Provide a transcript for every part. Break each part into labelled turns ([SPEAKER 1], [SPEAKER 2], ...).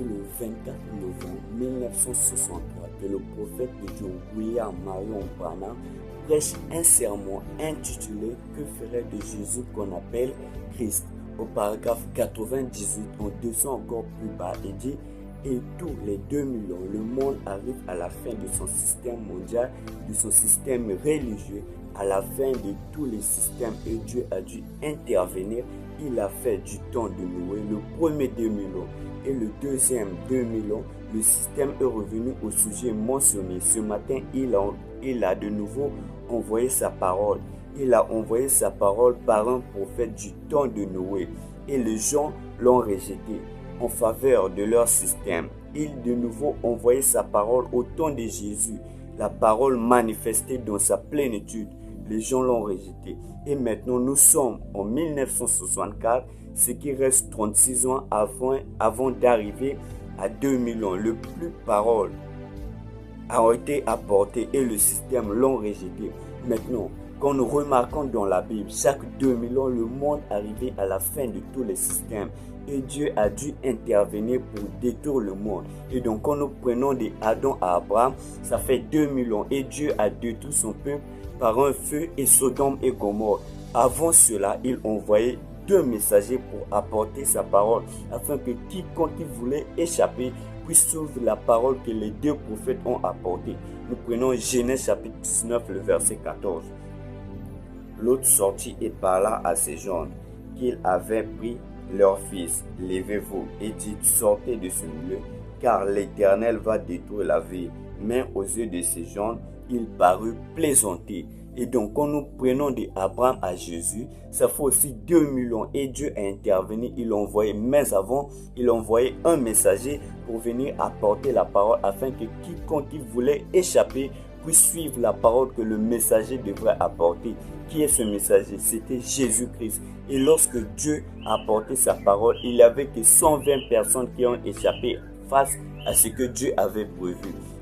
[SPEAKER 1] fut le 24 novembre 1963 que le prophète de Dieu William Marion Branham prêche un sermon intitulé « Que ferait de Jésus qu'on appelle Christ ?» Au paragraphe 98, en descend encore plus bas et dit « Et tous les 2000 ans, le monde arrive à la fin de son système mondial, de son système religieux, à la fin de tous les systèmes et Dieu a dû intervenir. Il a fait du temps de Noé le premier 2000 ans et le deuxième 2000 ans. Le système est revenu au sujet mentionné. Ce matin, il a de nouveau envoyé sa parole. Il a envoyé sa parole par un prophète du temps de Noé et les gens l'ont rejeté en faveur de leur système. Il de nouveau envoyé sa parole au temps de Jésus, la parole manifestée dans sa plénitude. Les gens l'ont rejeté. Et maintenant, nous sommes en 1964, ce qui reste 36 ans avant d'arriver à 2000 ans. Le plus paroles a été apporté et le système l'ont rejeté. Maintenant, quand nous remarquons dans la Bible, chaque 2000 ans, le monde arrivait à la fin de tous les systèmes. Et Dieu a dû intervenir pour détruire le monde. Et donc, quand nous prenons des Adam à Abraham, ça fait 2000 ans. Et Dieu a détruit son peuple par un feu et Sodome et Gomorrhe. Avant cela, il envoyait 2 messagers pour apporter sa parole, afin que quiconque qui voulait échapper puisse suivre la parole que les 2 prophètes ont apportée. Nous prenons Genèse chapitre 19, le verset 14. L'autre sortit et parla à ses gens qu'il avait pris leur fils. Levez-vous et dites, sortez de ce milieu, car l'Éternel va détruire la ville. Mais aux yeux de ces gens, il parut plaisanter. Et donc, quand nous prenons d'Abraham à Jésus, ça fait aussi 2000 ans. Et Dieu a intervenu, il a envoyé, mais avant, il a envoyé un messager pour venir apporter la parole afin que quiconque qui voulait échapper puisse suivre la parole que le messager devrait apporter. Qui est ce messager? C'était Jésus-Christ. Et lorsque Dieu a apporté sa parole, il n'y avait que 120 personnes qui ont échappé face à ce que Dieu avait prévu.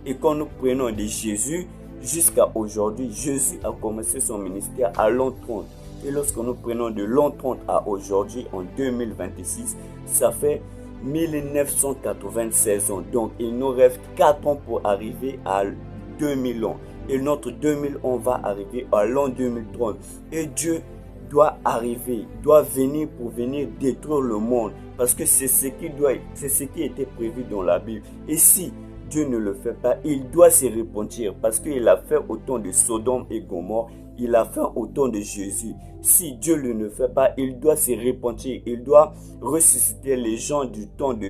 [SPEAKER 1] Et quand nous prenons de Jésus, jusqu'à aujourd'hui, Jésus a commencé son ministère à l'an 30. Et lorsque nous prenons de l'an 30 à aujourd'hui, en 2026, ça fait 1996 ans. Donc, il nous reste 4 ans pour arriver à 2000 ans. Et notre 2000 ans va arriver à l'an 2030. Et Dieu doit arriver, doit venir pour venir détruire le monde. Parce que c'est ce qui était prévu dans la Bible. Et si Dieu ne le fait pas, il doit se repentir parce qu'il a fait au temps de Sodome et Gomorrhe, il a fait au temps de Jésus. Si Dieu ne le fait pas, il doit se repentir, il doit ressusciter les gens du temps de